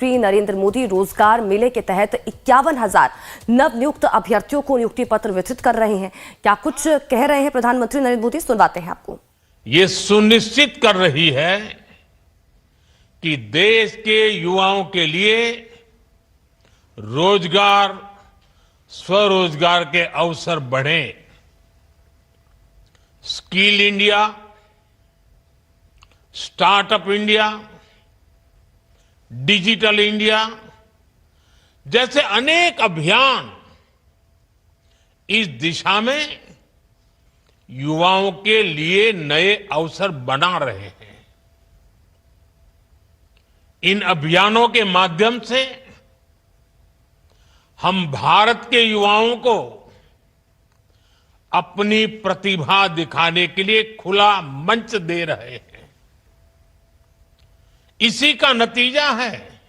श्री नरेंद्र मोदी रोजगार मेले के तहत 51,000 नवनियुक्त अभ्यर्थियों को नियुक्ति पत्र वितरित कर रहे हैं। क्या कुछ कह रहे हैं प्रधानमंत्री नरेंद्र मोदी, सुनवाते हैं आपको। ये सुनिश्चित कर रही है कि देश के युवाओं के लिए रोजगार, स्वरोजगार के अवसर बढ़े। Skill India, startup India, digital India जैसे अनेक अभियान इस दिशा में युवाओं के लिए नए अवसर बना रहे हैं। इन अभियानों के माध्यम से हम भारत के युवाओं को अपनी प्रतिभा दिखाने के लिए खुला मंच दे रहे हैं। इसी का नतीजा है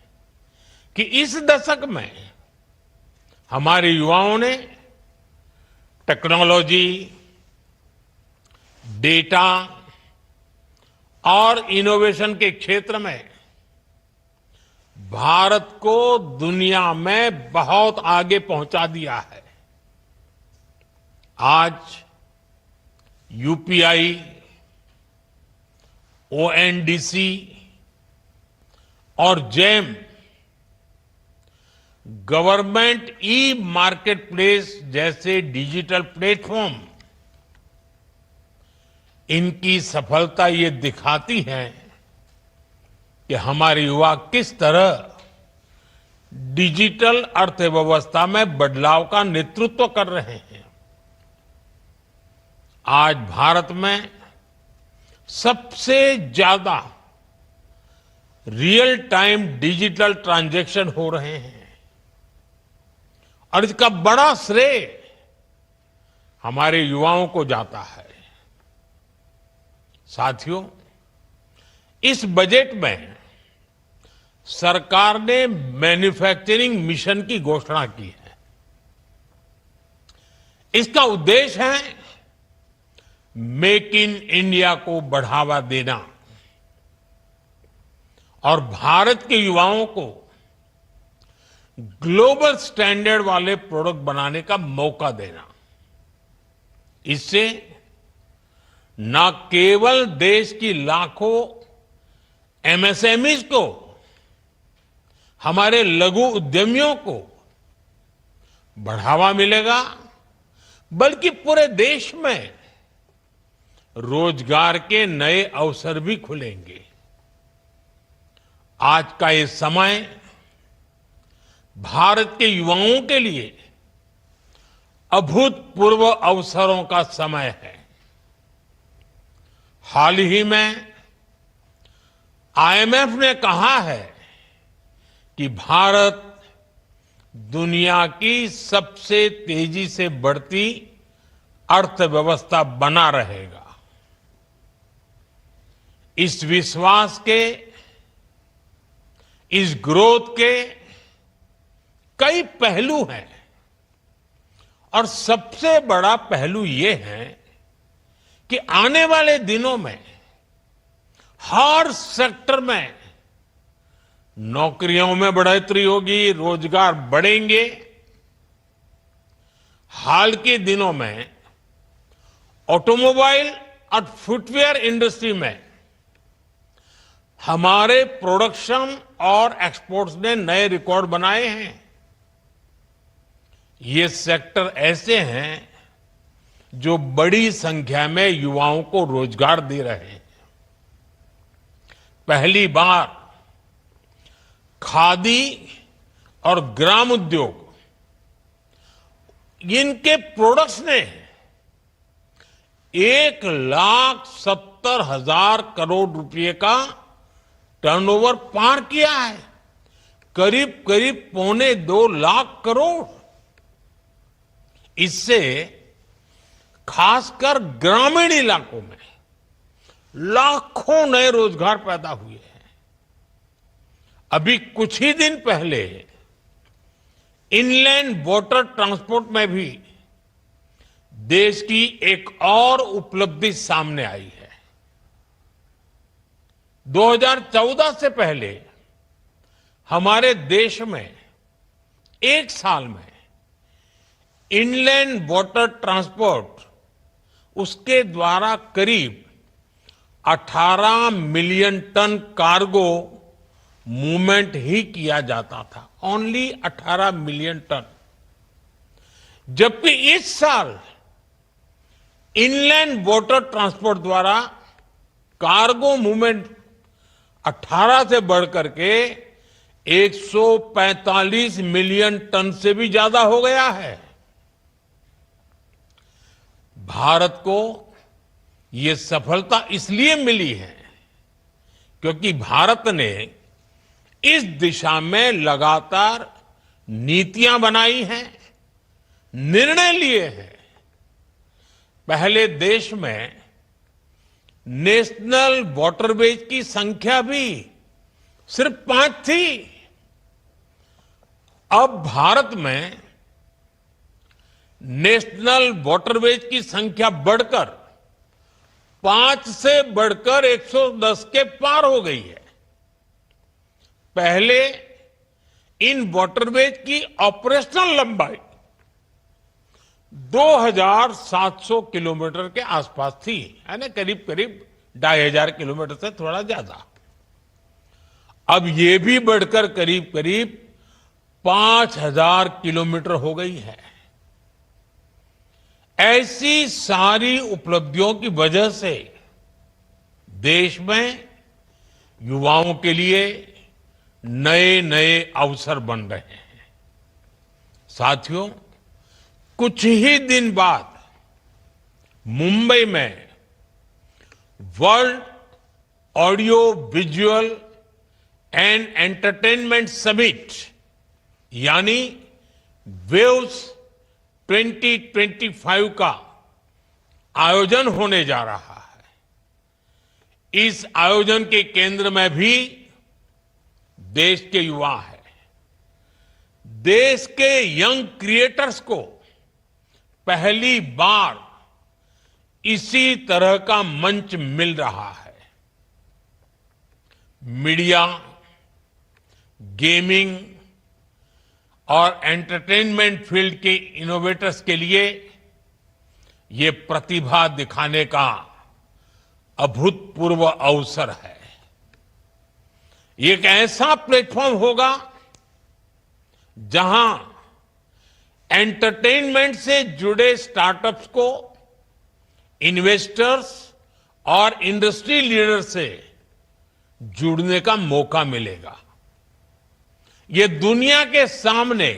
कि इस दशक में हमारे युवाओं ने टेक्नोलॉजी, डेटा और इनोवेशन के क्षेत्र में भारत को दुनिया में बहुत आगे पहुंचा दिया है। आज यूपीआई, ओएनडीसी और GeM government e market place जैसे डिजिटल प्लेटफॉर्म, इनकी सफलता ये दिखाती है कि हमारे युवा किस तरह डिजिटल अर्थव्यवस्था में बदलाव का नेतृत्व कर रहे हैं। आज भारत में सबसे ज्यादा रियल टाइम डिजिटल ट्रांजैक्शन हो रहे हैं और इसका बड़ा श्रेय हमारे युवाओं को जाता है। साथियों, इस बजट में सरकार ने मैन्युफैक्चरिंग मिशन की घोषणा की है। इसका उद्देश्य है मेक इन इंडिया को बढ़ावा देना और भारत के युवाओं को ग्लोबल स्टैंडर्ड वाले प्रोडक्ट बनाने का मौका देना। इससे न केवल देश की लाखों एमएसएमईज को, हमारे लघु उद्यमियों को बढ़ावा मिलेगा, बल्कि पूरे देश में रोजगार के नए अवसर भी खुलेंगे। आज का ये समय भारत के युवाओं के लिए अभूतपूर्व अवसरों का समय है। हाल ही में आईएमएफ ने कहा है कि भारत दुनिया की सबसे तेजी से बढ़ती अर्थव्यवस्था बना रहेगा। इस विश्वास के, इस ग्रोथ के कई पहलू हैं और सबसे बड़ा पहलू ये है कि आने वाले दिनों में हर सेक्टर में नौकरियों में बढ़ोतरी होगी, रोजगार बढ़ेंगे। हाल के दिनों में ऑटोमोबाइल और फुटवेयर इंडस्ट्री में हमारे प्रोडक्शन और एक्सपोर्ट्स ने नए रिकॉर्ड बनाए हैं। ये सेक्टर ऐसे हैं जो बड़ी संख्या में युवाओं को रोजगार दे रहे हैं। पहली बार खादी और ग्राम उद्योग, इनके प्रोडक्ट्स ने 1,70,000 करोड़ रुपए का टर्नओवर पार किया है। करीब करीब 2.25 लाख करोड़। इससे खासकर ग्रामीण इलाकों में लाखों नए रोजगार पैदा हुए हैं। अभी कुछ ही दिन पहले इनलैंड वाटर ट्रांसपोर्ट में भी देश की एक और उपलब्धि सामने आई है। 2014 से पहले हमारे देश में एक साल में इनलैंड वाटर ट्रांसपोर्ट उसके द्वारा करीब 18 मिलियन टन कार्गो मूवमेंट ही किया जाता था। Only 18 million ton. जबकि इस साल इनलैंड वाटर ट्रांसपोर्ट द्वारा कार्गो मूवमेंट 18 से बढ़कर के 145 मिलियन टन से भी ज्यादा हो गया है। भारत को ये सफलता इसलिए मिली है क्योंकि भारत ने इस दिशा में लगातार नीतियां बनाई हैं, निर्णय लिए हैं। पहले देश में नेशनल वाटरवेज की संख्या भी सिर्फ 5 थी। अब भारत में नेशनल वाटरवेज की संख्या बढ़कर 5 से बढ़कर 110 के पार हो गई है। पहले इन वाटरवेज की ऑपरेशनल लंबाई 2700 किलोमीटर के आसपास थी, यानी करीब करीब 2500 किलोमीटर से थोड़ा ज्यादा। अब ये भी बढ़कर करीब करीब 5000 किलोमीटर हो गई है। ऐसी सारी उपलब्धियों की वजह से देश में युवाओं के लिए नए नए अवसर बन रहे हैं। साथियों, कुछ ही दिन बाद मुंबई में world audio visual and entertainment summit यानी वेव्स 2025 का आयोजन होने जा रहा है। इस आयोजन के केंद्र में भी देश के युवा है। देश के यंग क्रिएटर्स को पहली बार इसी तरह का मंच मिल रहा है। मीडिया, गेमिंग और एंटरटेनमेंट फील्ड के इनोवेटर्स के लिए ये प्रतिभा दिखाने का अभूतपूर्व अवसर है। ये एक ऐसा प्लेटफॉर्म होगा जहां एंटरटेनमेंट से जुड़े स्टार्टअप्स को इन्वेस्टर्स और इंडस्ट्री लीडर से जुड़ने का मौका मिलेगा। ये दुनिया के सामने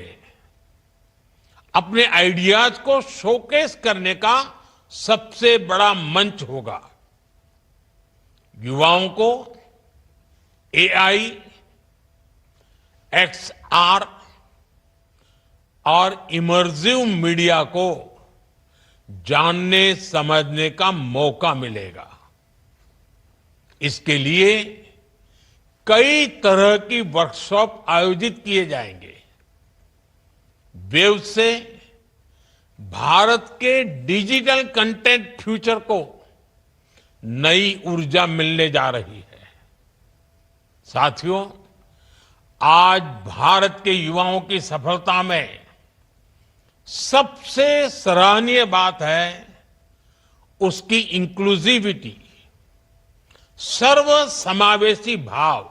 अपने आइडियाज को शोकेस करने का सबसे बड़ा मंच होगा। युवाओं को एआई, एक्सआर और इमर्सिव मीडिया को जानने समझने का मौका मिलेगा। इसके लिए कई तरह की वर्कशॉप आयोजित किए जाएंगे। वेव से भारत के डिजिटल कंटेंट फ्यूचर को नई ऊर्जा मिलने जा रही है। साथियों, आज भारत के युवाओं की सफलता में सबसे सराहनीय बात है उसकी इंक्लूसिविटी, सर्वसमावेशी भाव।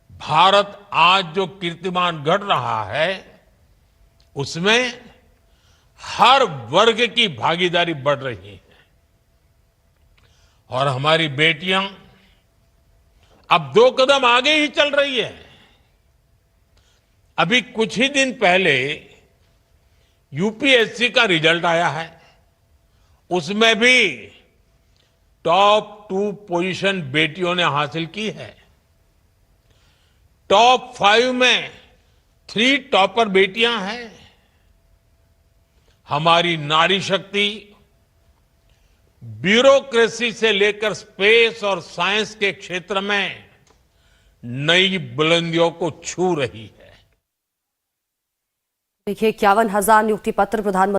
भारत आज जो कीर्तिमान गढ़ रहा है उसमें हर वर्ग की भागीदारी बढ़ रही है और हमारी बेटियां अब 2 कदम आगे ही चल रही है। अभी कुछ ही दिन पहले यूपीएससी का रिजल्ट आया है। उसमें भी टॉप 2 पोजीशन बेटियों ने हासिल की है। टॉप 5 में 3 टॉपर बेटियां हैं। हमारी नारी शक्ति ब्यूरोक्रेसी से लेकर स्पेस और साइंस के क्षेत्र में नई बुलंदियों को छू रही है। देखिए, 51,000 नियुक्ति पत्र प्रधानमंत्री